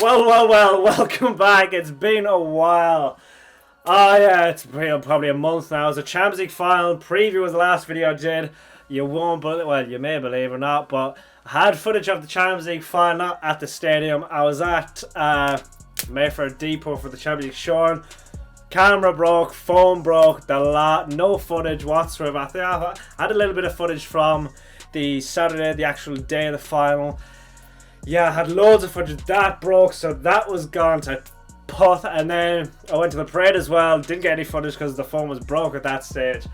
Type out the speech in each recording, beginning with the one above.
Well, welcome back. It's been a while. Oh yeah, it's been probably a month now. It was a Champions League final preview was the last video I did. You won't believe, well, you may believe or not, but I had footage of the Champions League final at the stadium. I was at Mayfair Depot for the Champions League showing. Camera broke, phone broke, the lot, no footage whatsoever. I think I had a little bit of footage from the Saturday, the actual day of the final. Yeah, I had loads of footage. That broke, so that was gone to pot. And then I went to the parade as well. Didn't get any footage because the phone was broke at that stage.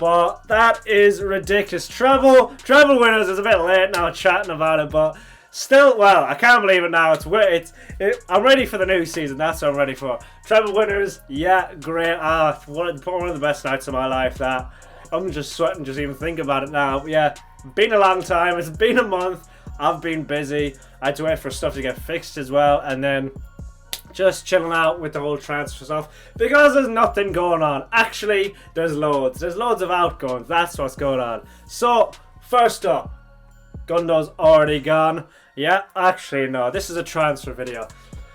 But that is ridiculous. Treble winners. It's a bit late now chatting about it, but still, well, I can't believe it now. I'm ready for the new season. That's what I'm ready for. Treble winners, yeah, great. One of the best nights of my life. That I'm just sweating just even think about it now. But yeah, been a long time. It's been a month. I've been busy. I had to wait for stuff to get fixed as well, and then just chilling out with the whole transfer stuff because there's nothing going on. Actually, there's loads of outgoings. That's what's going on. So first up, Gundo's already gone. Yeah, actually no, this is a transfer video.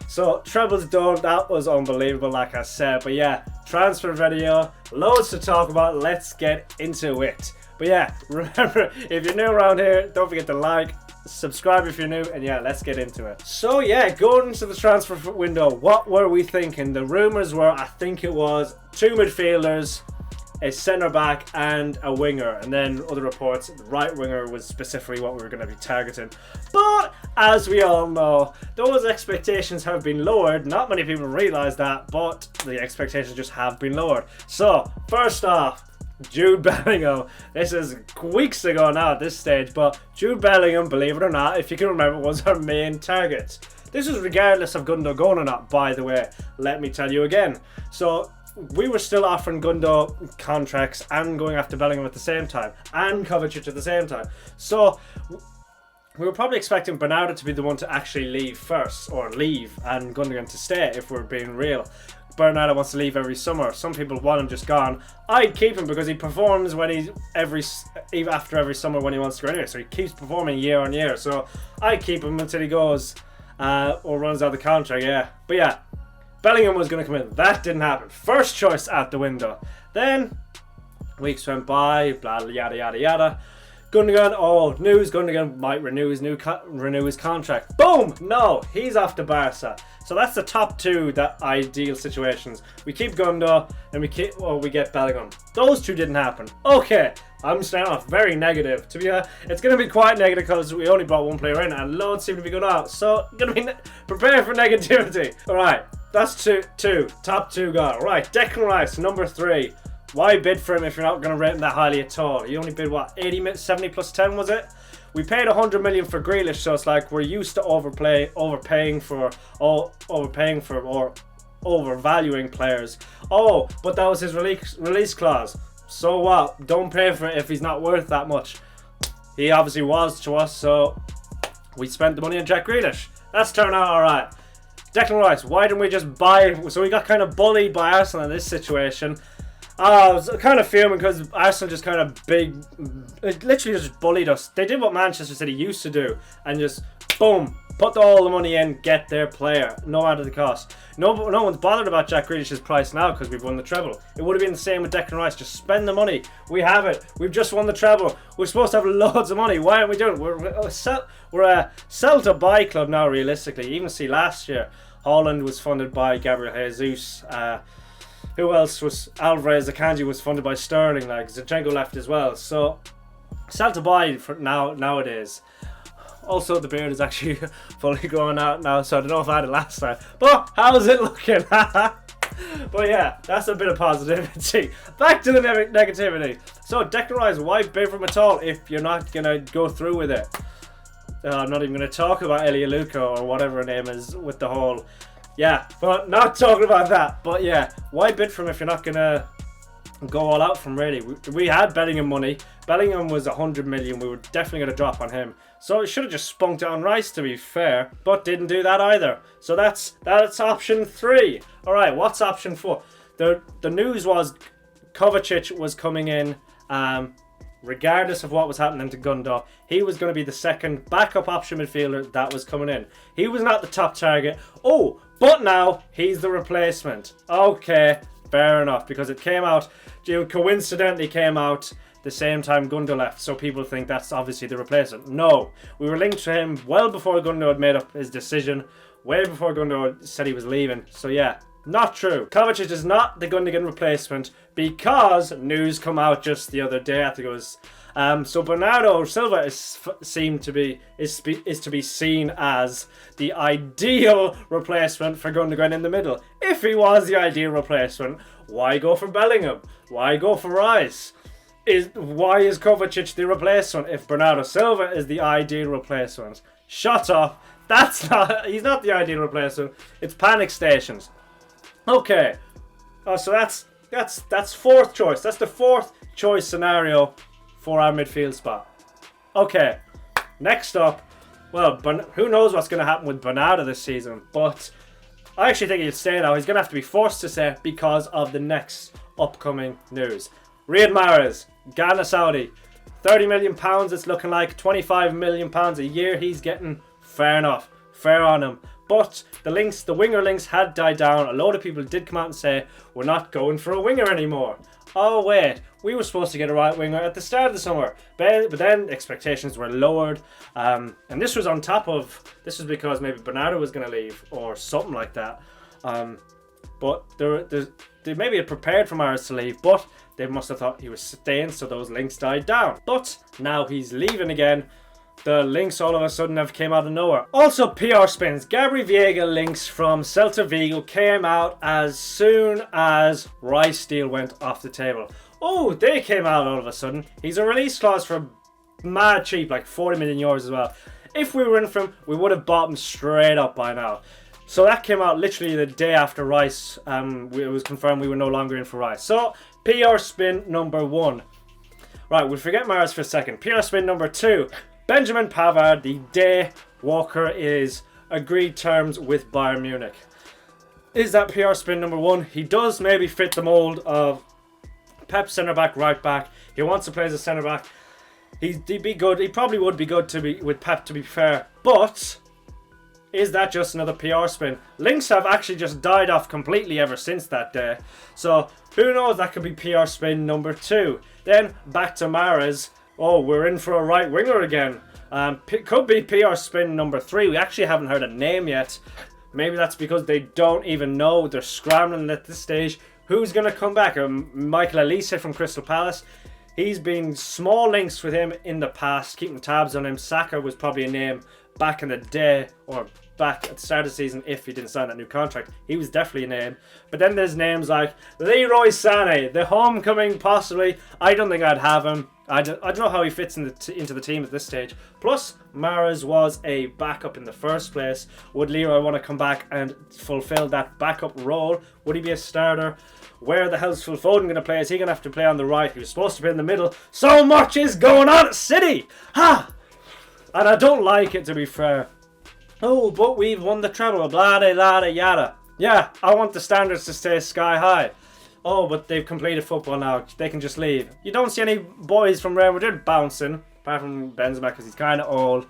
So treble's done. That was unbelievable, like I said. But yeah, transfer video, loads to talk about. Let's get into it. But yeah, remember, if you're new around here, don't forget to like, subscribe if you're new, and yeah, let's get into it. So yeah, going into the transfer window, what were we thinking? The rumours were, I think it was 2 midfielders, a centre back and a winger, and then other reports the right winger was specifically what we were going to be targeting. But as we all know, those expectations have been lowered. Not many people realise that, but the expectations just have been lowered. So first off, Jude Bellingham. This is weeks ago now at this stage, but Jude Bellingham, believe it or not, if you can remember, was our main target. This was regardless of Gundo going or not, by the way. Let me tell you again. So we were still offering Gundo contracts and going after Bellingham at the same time, and Kovacic at the same time. So we were probably expecting Bernardo to be the one to actually leave first, or leave, and Gundogan to stay, if we're being real. Bernardo wants to leave every summer. Some people want him just gone. I'd keep him because he performs when he's after every summer when he wants to go anyway. So he keeps performing year on year. So I'd keep him until he goes or runs out the contract. Yeah, but yeah, Bellingham was going to come in. That didn't happen. First choice out the window. Then weeks went by. Blah yada yada yada. Gundogan, news, Gundogan might renew his contract. Boom! No, he's off to Barca. So that's the top two, the ideal situations. We keep Gundo, and we get Bellingham. Those two didn't happen. Okay, I'm starting off very negative. To be it's going to be quite negative because we only brought one player in, and loads seem to be going out. So, going to be prepare for negativity. All right, that's two. Top two gone. All right, Declan Rice, number 3. Why bid for him if you're not going to rate him that highly at all? He only bid, what, 70 plus 10 was it? We paid 100 million for Grealish, so it's like we're used to overpaying for or overvaluing players. Oh, but that was his release clause. So what? Don't pay for it if he's not worth that much. He obviously was to us, so we spent the money on Jack Grealish. That's turned out alright. Declan Rice, why didn't we just buy? So we got kind of bullied by Arsenal in this situation. I was kind of fuming because Arsenal just kind of literally just bullied us. They did what Manchester City used to do and just, boom, put all the money in, get their player, no matter the cost. No one's bothered about Jack Grealish's price now because we've won the treble. It would have been the same with Declan Rice. Just spend the money. We have it. We've just won the treble. We're supposed to have loads of money. Why aren't we doing it? We're a sell-to-buy club now, realistically. You even see last year, Haaland was funded by Gabriel Jesus. Who else was? Alvarez, Akanji was funded by Sterling. Like Zinchenko left as well. So sell to buy for nowadays. Also, the beard is actually fully growing out now, so I don't know if I had it last time. But how's it looking? But yeah, that's a bit of positivity. Back to the negativity. So Declan Rice, why bid for him at all if you're not gonna go through with it? I'm not even gonna talk about Elia Luka or whatever her name is with the whole. Yeah, but not talking about that. But yeah, why bid for him if you're not going to go all out from really? We had Bellingham money. Bellingham was 100 million. We were definitely going to drop on him. So it should have just spunked it on Rice, to be fair. But didn't do that either. So that's option 3. All right, what's option 4? The news was Kovacic was coming in regardless of what was happening to Gundo, he was going to be the second backup option midfielder that was coming in. He was not the top target. Oh, but now he's the replacement. Okay, fair enough, because it came out, coincidentally came out the same time Gundo left, so people think that's obviously the replacement. No, we were linked to him well before Gundo had made up his decision, way before Gundo said he was leaving. So yeah, not true. Kovacic is not the Gundogan replacement because news come out just the other day. I think it was. So Bernardo Silva is to be seen as the ideal replacement for Gundogan in the middle. If he was the ideal replacement, why go for Bellingham? Why go for Rice? Why is Kovacic the replacement if Bernardo Silva is the ideal replacement? Shut up. He's not the ideal replacement. It's panic stations. Okay. Oh, so that's fourth choice. That's the fourth choice scenario for our midfield spot. Okay. Next up, well, who knows what's going to happen with Bernardo this season, but I actually think he'll stay now. He's going to have to be forced to stay because of the next upcoming news. Riyad Mahrez, Ghana Saudi, £30 million it's looking like, £25 million a year he's getting. Fair enough, fair on him. But the winger links had died down. A load of people did come out and say, we're not going for a winger anymore. Oh wait, we were supposed to get a right winger at the start of the summer. But then expectations were lowered. And this was because maybe Bernardo was going to leave or something like that. But they maybe had prepared for Mahrez to leave, but they must have thought he was staying, so those links died down. But now he's leaving again. The links all of a sudden have came out of nowhere. Also, PR spins. Gabri Veiga links from Celta Vigo came out as soon as Rice deal went off the table. Oh, they came out all of a sudden. He's a release clause for mad cheap, like 40 million euros as well. If we were in for him, we would have bought him straight up by now. So that came out literally the day after Rice. It was confirmed we were no longer in for Rice. So, PR spin number 1. Right, we'll forget Mahrez for a second. PR spin number 2. Benjamin Pavard, the day Walker is agreed terms with Bayern Munich. Is that PR spin number 1? He does maybe fit the mould of Pep centre back, right back. He wants to play as a centre back. He'd be good. He probably would be good to be with Pep, to be fair. But is that just another PR spin? Links have actually just died off completely ever since that day. So who knows? That could be PR spin number 2. Then back to Mahrez. Oh, we're in for a right winger again. Could be PR spin number 3. We actually haven't heard a name yet. Maybe that's because they don't even know. They're scrambling at this stage. Who's going to come back? Michael Olise from Crystal Palace. He's been small links with him in the past, keeping tabs on him. Saka was probably a name back in the day, or back at the start of the season if he didn't sign that new contract. He was definitely a name. But then there's names like Leroy Sané, the homecoming possibly. I don't think I'd have him. I don't know how he fits into the team at this stage. Plus, Mahrez was a backup in the first place. Would Leroy want to come back and fulfill that backup role? Would he be a starter? Where the hell's Phil Foden going to play? Is he going to have to play on the right? He was supposed to be in the middle. So much is going on at City! Ha! And I don't like it, to be fair. Oh, but we've won the treble. Blah, de, la, de, yada. Yeah, I want the standards to stay sky high. Oh, but they've completed football now. They can just leave. You don't see any boys from Real Madrid bouncing, apart from Benzema, because he's kind of old.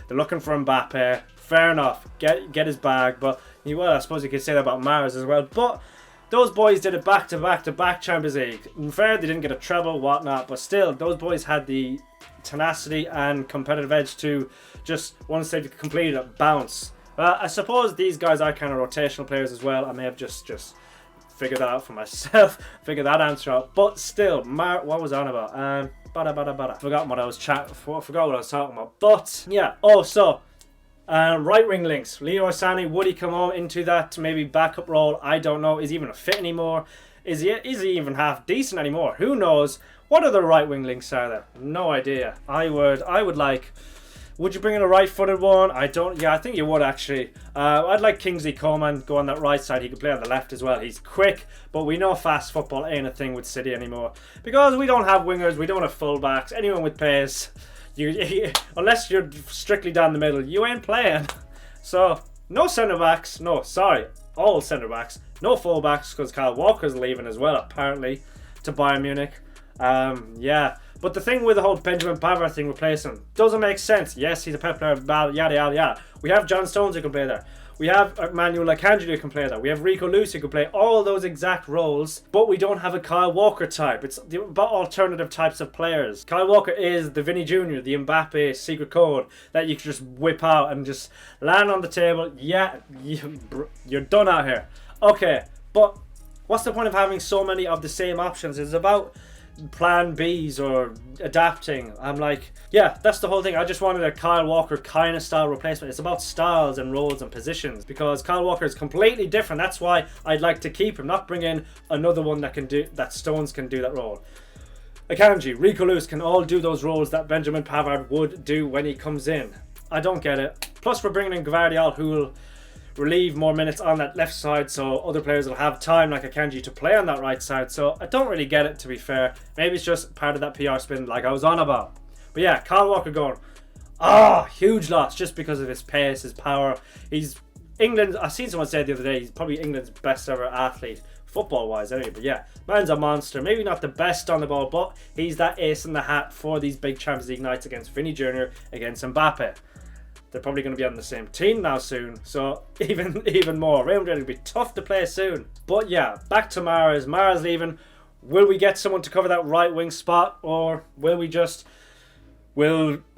They're looking for Mbappe. Fair enough. Get his bag. But, well, I suppose you could say that about Mahrez as well. But those boys did it back-to-back Champions League. In fair, they didn't get a treble, whatnot. But still, those boys had the tenacity and competitive edge to just, once they've completed it, bounce. I suppose these guys are kind of rotational players as well. I may have just figure that out for myself, figure that answer out. But still, what was I on about? Forgot what I was talking about. But yeah, right wing links. Leroy Sané, would he come on into that maybe backup role? I don't know. Is he even a fit anymore? Is he even half decent anymore? Who knows? What other right wing links are there? No idea. I would like. Would you bring in a right-footed one? I think you would actually. I'd like Kingsley Coman go on that right side. He could play on the left as well. He's quick, but we know fast football ain't a thing with City anymore because we don't have wingers, we don't have fullbacks. Anyone with pace, unless you're strictly down the middle, you ain't playing. So no centre backs. All centre backs. No fullbacks because Kyle Walker's leaving as well apparently to Bayern Munich. Yeah. But the thing with the whole Benjamin Pavard thing replacing him doesn't make sense. Yes, he's a pep player, yada, yada, yada. We have John Stones who can play there. We have Emmanuel Akanji who can play there. We have Rico Lewis who can play all those exact roles, but we don't have a Kyle Walker type. It's about alternative types of players. Kyle Walker is the Vinny Jr., the Mbappe secret code that you can just whip out and just land on the table. Yeah, you're done out here. Okay, but what's the point of having so many of the same options? It's about plan Bs or adapting. I'm like, yeah, that's the whole thing. I just wanted a Kyle Walker kind of style replacement. It's about styles and roles and positions, because Kyle Walker is completely different. That's why I'd like to keep him, not bring in another one that can do that. Stones can do that role. Akanji, Rico Lewis can all do those roles that Benjamin Pavard would do when he comes in. I don't get it. Plus, we're bringing in GVARDIOL, who will relieve more minutes on that left side, so other players will have time like Akanji to play on that right side. So I don't really get it, to be fair. Maybe it's just part of that PR spin like I was on about. But yeah, Kyle Walker going, huge loss just because of his pace, his power. He's England. I seen someone say the other day he's probably England's best ever athlete, football wise anyway. But yeah, man's a monster. Maybe not the best on the ball, but he's that ace in the hat for these big Champions League nights against Vinny Jr., against Mbappe. They're probably going to be on the same team now soon, so even more. Real Madrid will be tough to play soon. But yeah, back to Mahrez. Mahrez leaving. Will we get someone to cover that right wing spot, or will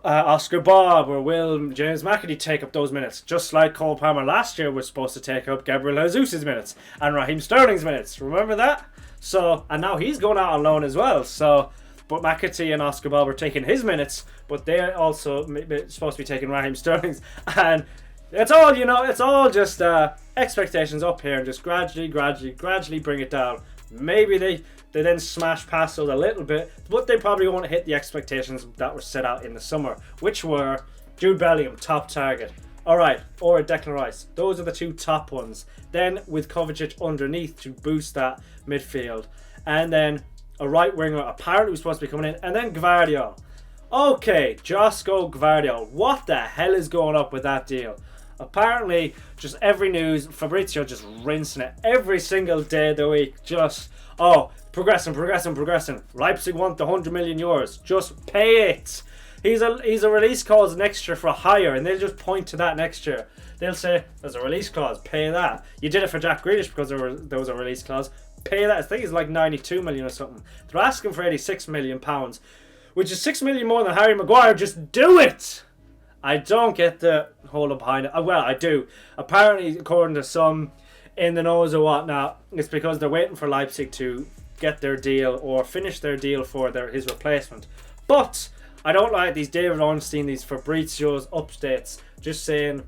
Oscar Bob or will James McAtee take up those minutes? Just like Cole Palmer last year was supposed to take up Gabriel Jesus' minutes and Raheem Sterling's minutes. Remember that? So, and now he's going out on loan as well. So, but McAtee and Oscar Bob are taking his minutes, but they're also supposed to be taking Raheem Sterling's. And it's all, it's all just expectations up here, and just gradually bring it down. Maybe they then smash past us a little bit, but they probably won't hit the expectations that were set out in the summer, which were Jude Bellingham, top target. Alright, or Declan Rice. Those are the two top ones. Then with Kovacic underneath to boost that midfield. And then a right winger apparently was supposed to be coming in. And then GVARDIOL. Okay, Josko GVARDIOL. What the hell is going up with that deal? Apparently, just every news, Fabrizio just rinsing it every single day of the week. Just, progressing. Leipzig want the 100 million euros. Just pay it. He's a release clause next year for a hire, and they'll just point to that next year. They'll say, there's a release clause, pay that. You did it for Jack Grealish because there was a release clause. Pay that. I think it's like 92 million or something. They're asking for 86 million pounds, which is 6 million more than Harry Maguire. Just do it. I don't get the hold up behind it. Well, I do. Apparently, according to some in the knows or whatnot, it's because they're waiting for Leipzig to get their deal or finish their deal for his replacement. But I don't like these David Ornstein, these Fabrizio's updates, just saying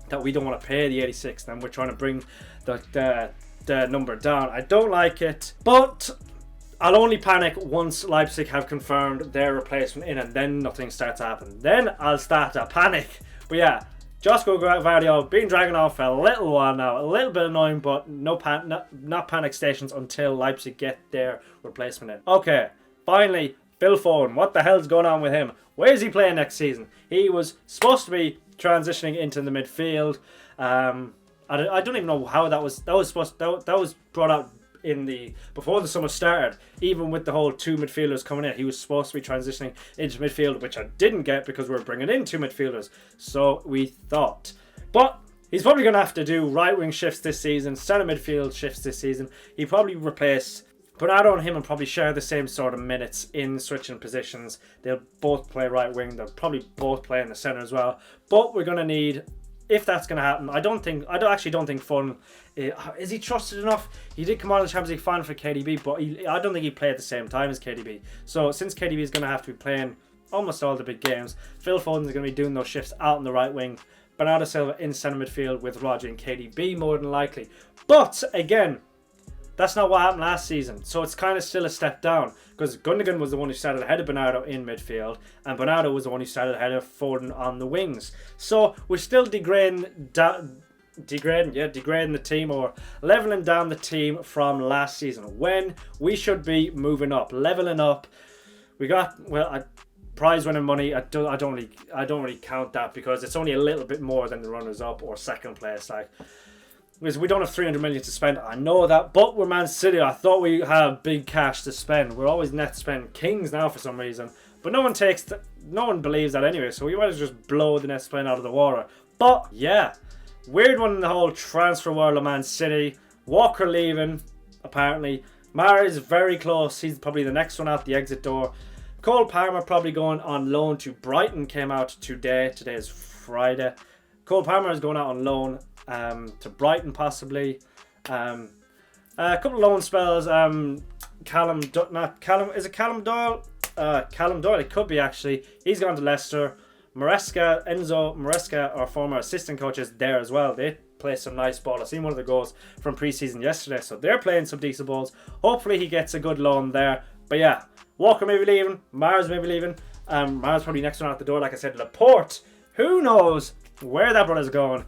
that we don't want to pay the 86 and we're trying to bring the number down. I don't like it, but I'll only panic once Leipzig have confirmed their replacement in, and then nothing starts to happen. Then I'll start to panic. But yeah, Josko GVARDIOL been dragging on for a little while now. A little bit annoying, but not panic stations until Leipzig get their replacement in. Okay, finally, Phil Foden. What the hell's going on with him? Where is he playing next season? He was supposed to be transitioning into the midfield. I don't even know how that was brought out before the summer started. Even with the whole two midfielders coming in, he was supposed to be transitioning into midfield, which I didn't get because we were bringing in two midfielders. So we thought, but he's probably going to have to do right wing shifts this season, centre midfield shifts this season. He probably replace Bernardo and him will probably share the same sort of minutes in switching positions. They'll both play right wing. They'll probably both play in the centre as well. But we're going to need, if that's going to happen, I actually don't think Foden is he trusted enough. He did come out of the Champions League final for KDB, but I don't think he played at the same time as KDB. So since KDB is going to have to be playing almost all the big games, Phil Foden is going to be doing those shifts out on the right wing. Bernardo Silva in centre midfield with Rodri and KDB more than likely. But again, that's not what happened last season, so it's kind of still a step down, because Gundogan was the one who started ahead of Bernardo in midfield, and Bernardo was the one who started ahead of Foden on the wings. So we're still degrading the team, or leveling down the team from last season, when we should be moving up, leveling up. We got prize-winning money. I don't really count that, because it's only a little bit more than the runners-up or second place. Like, Because we don't have 300 million to spend. I know that, but we're Man City. I thought we had big cash to spend. We're always net spend kings now for some reason. But no one believes that anyway, so we might as well just blow the net spend out of the water. But yeah, weird one in the whole transfer world of Man City. Walker leaving, apparently. Mahrez is very close. He's probably the next one out the exit door. Cole Palmer probably going on loan to Brighton. Came out today. Today is Friday. Cole Palmer is going out on loan to Brighton possibly. A couple of loan spells. Callum Doyle? Callum Doyle, it could be actually. He's gone to Leicester. Enzo Maresca, our former assistant coach, is there as well. They play some nice ball. I've seen one of the goals from pre-season yesterday, so they're playing some decent balls. Hopefully he gets a good loan there. But yeah, Walker may be leaving. Mahrez may be leaving. Mahrez probably next one out the door. Like I said, Laporte, who knows where that brother's going.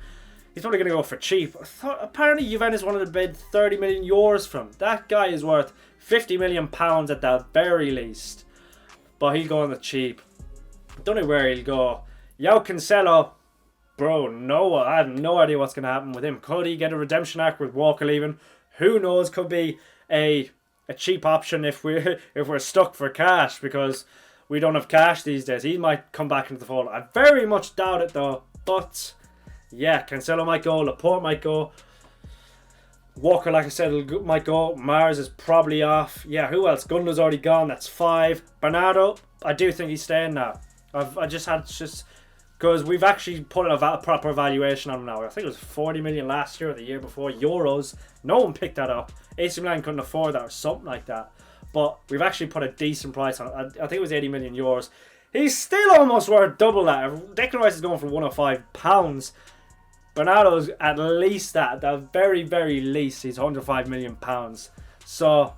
He's probably going to go for cheap. Apparently Juventus wanted to bid 30 million euros from. That guy is worth 50 million pounds at the very least. But he'll go on the cheap. Don't know where he'll go. João Cancelo, bro, no, I have no idea what's going to happen with him. Could he get a redemption act with Walker leaving? Who knows? Could be a cheap option if we're stuck for cash, because we don't have cash these days. He might come back into the fold. I very much doubt it though. But yeah, Cancelo might go. Laporte might go. Walker, like I said, might go. Mahrez is probably off. Yeah, who else? Gundogan's already gone. That's 5. Bernardo, I do think he's staying now. Because we've actually put a proper valuation on him now. I think it was 40 million last year or the year before, euros. No one picked that up. AC Milan couldn't afford that or something like that. But we've actually put a decent price on it. I think it was 80 million euros. He's still almost worth double that. Declan Rice is going for £105. Bernardo's at least that. At the very, very least, he's £105 million. So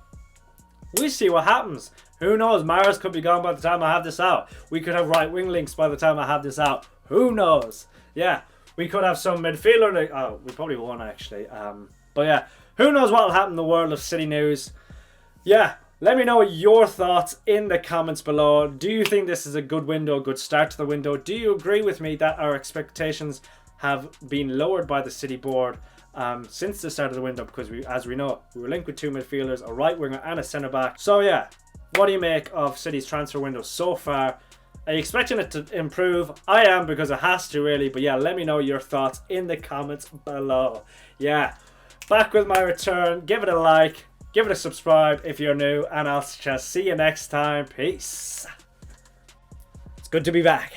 we'll see what happens. Who knows? Mahrez could be gone by the time I have this out. We could have right wing links by the time I have this out. Who knows? Yeah, we could have some midfielder. Oh, we probably won't actually. But yeah, who knows what will happen in the world of City news? Yeah, let me know your thoughts in the comments below. Do you think this is a good window, a good start to the window? Do you agree with me that our expectations have been lowered by the City board since the start of the window? Because as we know, we were linked with 2 midfielders, a right winger and a centre back. So yeah. What do you make of City's transfer window so far? Are you expecting it to improve? I am, because it has to really. But yeah, let me know your thoughts in the comments below. Yeah, back with my return. Give it a like. Give it a subscribe if you're new. And I'll just see you next time. Peace. It's good to be back.